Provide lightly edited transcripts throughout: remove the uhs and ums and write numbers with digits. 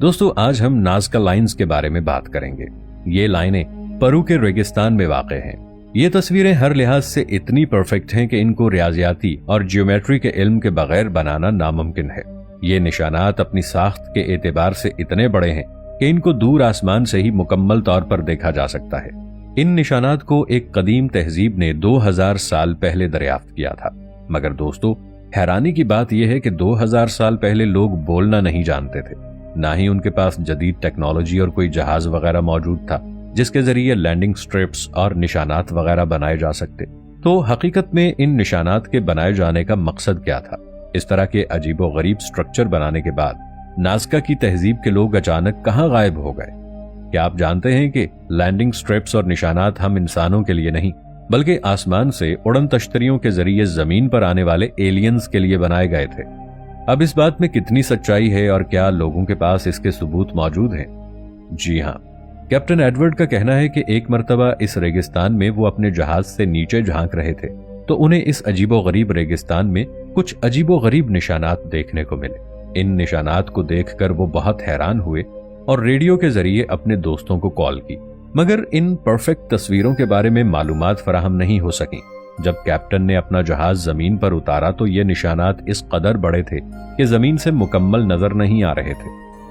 दोस्तों आज हम नाज़का लाइन्स के बारे में बात करेंगे। ये लाइनें पेरू के रेगिस्तान में वाक़ हैं। ये तस्वीरें हर लिहाज से इतनी परफेक्ट हैं कि इनको रियाजियाती और जियोमेट्री के इल्म के बगैर बनाना नामुमकिन है। ये निशानात अपनी साख्त के एतबार से इतने बड़े हैं कि इनको दूर आसमान से ही मुकम्मल तौर पर देखा जा सकता है। इन निशानात को एक कदीम तहजीब ने 2000 साल पहले दरियाफ्त किया था। मगर दोस्तों हैरानी की बात यह है कि 2000 साल पहले लोग बोलना नहीं जानते थे, ना ही उनके पास जदीद टेक्नोलॉजी और कोई जहाज वगैरह मौजूद था जिसके जरिए लैंडिंग स्ट्रिप्स और निशानात वगैरह बनाए जा सकते। तो हकीकत में इन निशानात के बनाए जाने का मकसद क्या था? इस तरह के अजीबो गरीब स्ट्रक्चर बनाने के बाद नाज़का की तहजीब के लोग अचानक कहां गायब हो गए? क्या आप जानते हैं कि लैंडिंग स्ट्रिप्स और निशानात हम इंसानों के लिए नहीं बल्कि आसमान से उड़न तश्तरियों के जरिए जमीन पर आने वाले एलियंस के लिए बनाए गए थे। अब इस बात में कितनी सच्चाई है और क्या लोगों के पास इसके सबूत मौजूद हैं? जी हाँ, कैप्टन एडवर्ड का कहना है कि एक मर्तबा इस रेगिस्तान में वो अपने जहाज से नीचे झांक रहे थे तो उन्हें इस अजीबो गरीब रेगिस्तान में कुछ अजीबो गरीब निशानात देखने को मिले। इन निशानात को देखकर वो बहुत हैरान हुए और रेडियो के जरिए अपने दोस्तों को कॉल की, मगर इन परफेक्ट तस्वीरों के बारे में मालूमात फराहम नहीं हो सकी। जब कैप्टन ने अपना जहाज जमीन पर उतारा तो ये निशानात इस कदर बड़े थे कि जमीन से मुकम्मल नजर नहीं आ रहे थे।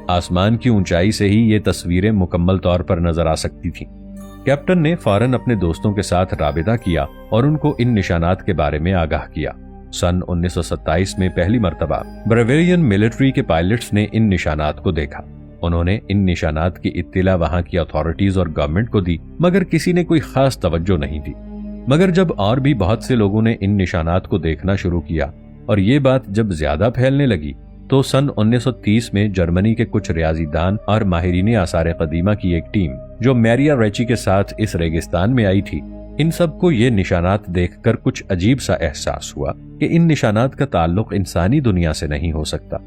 आसमान की ऊंचाई से ही ये तस्वीरें मुकम्मल तौर पर नजर आ सकती थीं। कैप्टन ने फौरन अपने दोस्तों के साथ राबिता किया और उनको इन निशानात के बारे में आगाह किया। सन 1927 में पहली मर्तबा ब्रावेरियन मिलिट्री के पायलट्स ने इन निशानात को देखा। उन्होंने इन निशानात की इत्तिला वहां की अथॉरिटीज और गवर्नमेंट को दी, मगर किसी ने कोई खास तवज्जो नहीं दी। मगर जब और भी बहुत से लोगों ने इन निशानात को देखना शुरू किया और ये बात जब ज्यादा फैलने लगी तो सन 1930 में जर्मनी के कुछ रियाजीदान और माहिरीन आसार कदीमा की एक टीम जो मैरिया रेची के साथ इस रेगिस्तान में आई थी, इन सबको ये निशानात देखकर कुछ अजीब सा एहसास हुआ कि इन निशानात का ताल्लुक इंसानी दुनिया से नहीं हो सकता।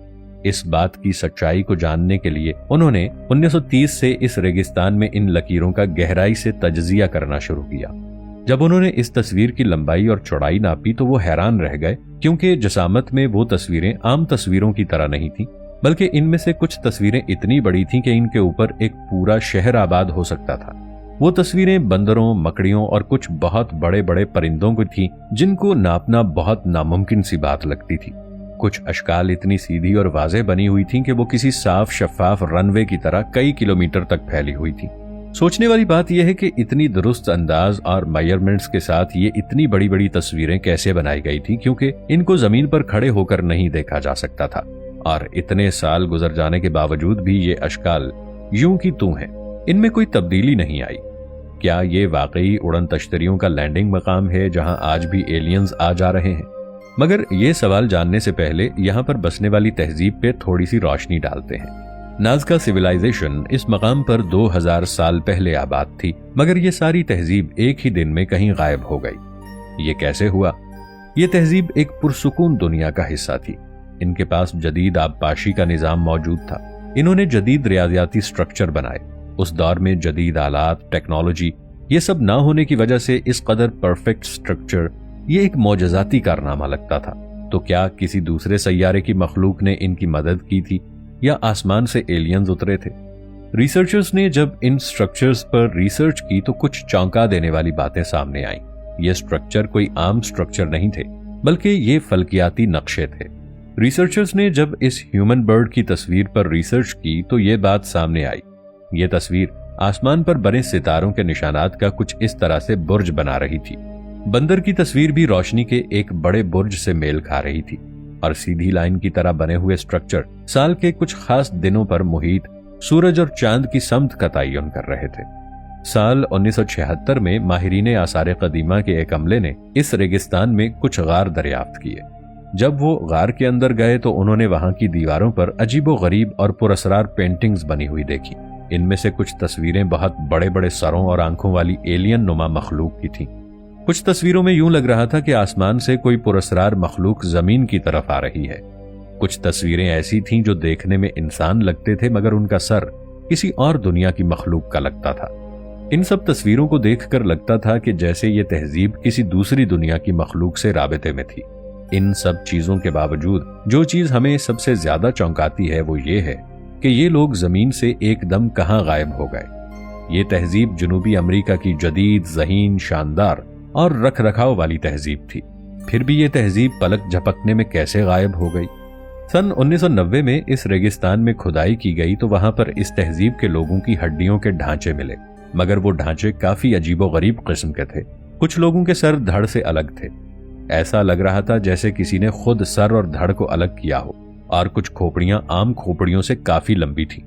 इस बात की सच्चाई को जानने के लिए उन्होंने 1930 से इस रेगिस्तान में इन लकीरों का गहराई से तज्जिया करना शुरू किया। जब उन्होंने इस तस्वीर की लंबाई और चौड़ाई नापी तो वो हैरान रह गए, क्योंकि जसामत में वो तस्वीरें आम तस्वीरों की तरह नहीं थीं, बल्कि इनमें से कुछ तस्वीरें इतनी बड़ी थीं कि इनके ऊपर एक पूरा शहर आबाद हो सकता था। वो तस्वीरें बंदरों, मकड़ियों और कुछ बहुत बड़े बड़े परिंदों की थीं जिनको नापना बहुत नामुमकिन सी बात लगती थी। कुछ अशकाल इतनी सीधी और वाज़ेह बनी हुई थीं कि वो किसी साफ शफाफ रनवे की तरह कई किलोमीटर तक फैली हुई थी। सोचने वाली बात यह है कि इतनी दुरुस्त अंदाज और मेजरमेंट्स के साथ ये इतनी बड़ी बड़ी तस्वीरें कैसे बनाई गई थी, क्योंकि इनको जमीन पर खड़े होकर नहीं देखा जा सकता था और इतने साल गुजर जाने के बावजूद भी ये अशकाल यूं की तूं हैं, इनमें कोई तब्दीली नहीं आई। क्या ये वाकई उड़न तश्तरियों का लैंडिंग मकाम है जहां आज भी एलियंस आ जा रहे हैं? मगर ये सवाल जानने से पहले यहाँ पर बसने वाली तहजीब पे थोड़ी सी रोशनी डालते हैं। नाज़का सिविलाइजेशन इस मकाम पर 2000 साल पहले आबाद थी, मगर ये सारी तहजीब एक ही दिन में कहीं गायब हो गई। ये कैसे हुआ? ये तहजीब एक पुरसुकून दुनिया का हिस्सा थी। इनके पास जदीद आबपाशी का निज़ाम मौजूद था। इन्होंने जदीद रियाजियाती स्ट्रक्चर बनाए। उस दौर में जदीद आलात, टेक्नोलॉजी, ये सब ना होने की वजह से इस कदर परफेक्ट स्ट्रक्चर ये एक मौजज़ाती कारनामा लगता था। तो क्या किसी दूसरे सैयारे की मखलूक ने इनकी मदद की थी या आसमान से एलियंस उतरे थे? रिसर्चर्स ने जब इन स्ट्रक्चर्स पर रिसर्च की तो कुछ चौंका देने वाली बातें सामने आईं। ये स्ट्रक्चर कोई आम स्ट्रक्चर नहीं थे, बल्कि ये फल्कियाती नक्शे थे। रिसर्चर्स ने जब इस ह्यूमन बर्ड की तस्वीर पर रिसर्च की तो ये बात सामने आई। ये तस्वीर आसमान पर बने सितारों के निशानात का कुछ इस तरह से बुर्ज बना रही थी। बंदर की तस्वीर भी रोशनी के एक बड़े बुर्ज से मेल खा रही थी और सीधी लाइन की तरह बने हुए स्ट्रक्चर साल के कुछ खास दिनों पर मुहित सूरज और चांद की समत का तयन कर रहे थे। साल 1976 में माहिरीन आसार कदीमा के एक अमले ने इस रेगिस्तान में कुछ गार दरियाफ्त किए। जब वो गार के अंदर गए तो उन्होंने वहां की दीवारों पर अजीबो गरीब और पुरअसरार पेंटिंग्स बनी हुई देखी। इनमें से कुछ तस्वीरें बहुत बड़े बड़े सरों और आंखों वाली एलियन नुमा मखलूक की थीं। कुछ तस्वीरों में यूं लग रहा था कि आसमान से कोई पुरअसरार मखलूक जमीन की तरफ आ रही है। कुछ तस्वीरें ऐसी थीं जो देखने में इंसान लगते थे, मगर उनका सर किसी और दुनिया की मखलूक का लगता था। इन सब तस्वीरों को देखकर लगता था कि जैसे ये तहजीब किसी दूसरी दुनिया की मखलूक से राबिते में थी। इन सब चीजों के बावजूद जो चीज हमें सबसे ज्यादा चौंकाती है वो ये है کہ یہ لوگ زمین سے ایک دم کہاں غائب ہو گئے۔ یہ تہذیب جنوبی امریکہ کی جدید، ذہین، شاندار اور رکھ رکھاؤ والی تہذیب تھی، پھر بھی یہ تہذیب پلک جھپکنے میں کیسے غائب ہو گئی؟ سن 1990 میں اس ریگستان میں کھدائی کی گئی تو وہاں پر اس تہذیب کے لوگوں کی ہڈیوں کے ڈھانچے ملے، مگر وہ ڈھانچے کافی عجیب و غریب قسم کے تھے۔ کچھ لوگوں کے سر دھڑ سے الگ تھے، ایسا لگ رہا تھا جیسے کسی نے خود سر اور دھڑ کو الگ کیا ہو، اور کچھ کھوپڑیاں عام کھوپڑیوں سے کافی لمبی تھیں۔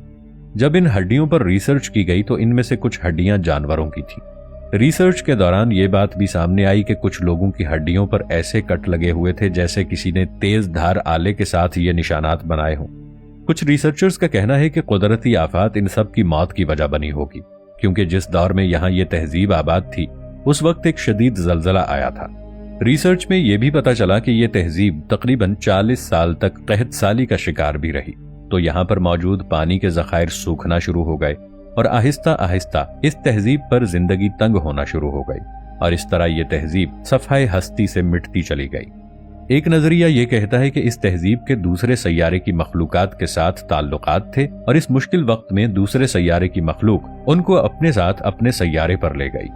جب ان ہڈیوں پر ریسرچ کی گئی تو ان میں سے کچھ ہڈیاں جانوروں کی تھیں۔ ریسرچ کے دوران یہ بات بھی سامنے آئی کہ کچھ لوگوں کی ہڈیوں پر ایسے کٹ لگے ہوئے تھے جیسے کسی نے تیز دھار آلے کے ساتھ یہ نشانات بنائے ہوں۔ کچھ ریسرچرز کا کہنا ہے کہ قدرتی آفات ان سب کی موت کی وجہ بنی ہوگی، کیونکہ جس دور میں یہاں یہ تہذیب آباد تھی اس وقت ایک شدید زلزلہ آیا تھا۔ ریسرچ میں یہ بھی پتا چلا کہ یہ تہذیب تقریباً 40 سال تک قحط سالی کا شکار بھی رہی، تو یہاں پر موجود پانی کے ذخائر سوکھنا شروع ہو گئے اور آہستہ آہستہ اس تہذیب پر زندگی تنگ ہونا شروع ہو گئی، اور اس طرح یہ تہذیب صفحہ ہستی سے مٹتی چلی گئی۔ ایک نظریہ یہ کہتا ہے کہ اس تہذیب کے دوسرے سیارے کی مخلوقات کے ساتھ تعلقات تھے، اور اس مشکل وقت میں دوسرے سیارے کی مخلوق ان کو اپنے ساتھ اپنے سیارے پر لے گئی۔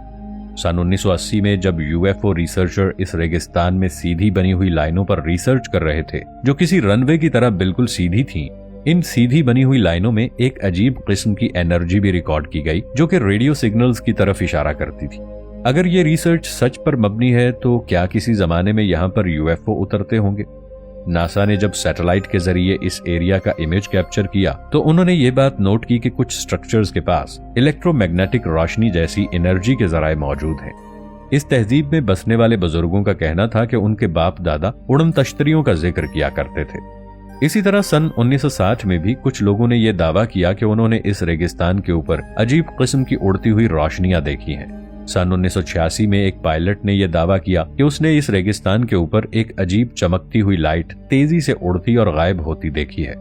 سن 1980 میں جب UFO ریسرچر اس ریگستان میں سیدھی بنی ہوئی لائنوں پر ریسرچ کر رہے تھے جو کسی رن وے کی طرح بالکل سیدھی تھیں، ان سیدھی بنی ہوئی لائنوں میں ایک عجیب قسم کی انرجی بھی ریکارڈ کی گئی جو کہ ریڈیو سگنلز کی طرف اشارہ کرتی تھی۔ اگر یہ ریسرچ سچ پر مبنی ہے تو کیا کسی زمانے میں یہاں پر UFO اترتے ہوں گے؟ ناسا نے جب سیٹلائٹ کے ذریعے اس ایریا کا امیج کیپچر کیا تو انہوں نے یہ بات نوٹ کی کہ کچھ سٹرکچرز کے پاس الیکٹرو میگنیٹک روشنی جیسی انرجی کے ذرائع موجود ہیں۔ اس تہذیب میں بسنے والے بزرگوں کا کہنا تھا کہ ان کے باپ دادا اڑن تشتریوں کا ذکر کیا کرتے تھے۔ اسی طرح سن 1960 میں بھی کچھ لوگوں نے یہ دعویٰ کیا کہ انہوں نے اس ریگستان کے اوپر عجیب قسم کی اڑتی ہوئی روشنیاں دیکھی ہیں۔ سن 1986 میں ایک پائلٹ نے یہ دعویٰ کیا کہ اس نے اس ریگستان کے اوپر ایک عجیب چمکتی ہوئی لائٹ تیزی سے اڑتی اور غائب ہوتی دیکھی ہے۔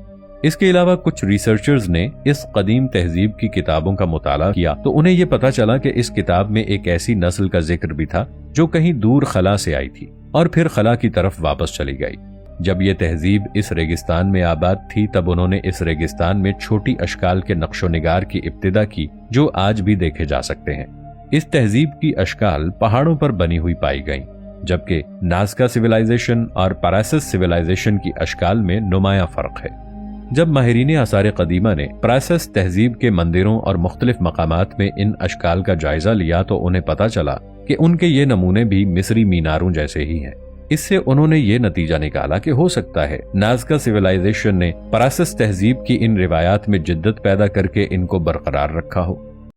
اس کے علاوہ کچھ ریسرچرز نے اس قدیم تہذیب کی کتابوں کا مطالعہ کیا تو انہیں یہ پتا چلا کہ اس کتاب میں ایک ایسی نسل کا ذکر بھی تھا جو کہیں دور خلا سے آئی تھی اور پھر خلا کی طرف واپس چلی گئی۔ جب یہ تہذیب اس ریگستان میں آباد تھی تب انہوں نے اس ریگستان میں چھوٹی اشکال کے نقش و نگار کی ابتدا کی جو آج بھی دیکھے جا سکتے ہیں۔ اس تہذیب کی اشکال پہاڑوں پر بنی ہوئی پائی گئیں، جبکہ نازکا سویلائزیشن اور پراسس سویلائزیشن کی اشکال میں نمایاں فرق ہے۔ جب ماہرین آثار قدیمہ نے پراسس تہذیب کے مندروں اور مختلف مقامات میں ان اشکال کا جائزہ لیا تو انہیں پتا چلا کہ ان کے یہ نمونے بھی مصری میناروں جیسے ہی ہیں۔ اس سے انہوں نے یہ نتیجہ نکالا کہ ہو سکتا ہے نازکا سویلائزیشن نے پراسس تہذیب کی ان روایات میں جدت پیدا کر کے ان کو برقرار رکھا ہو۔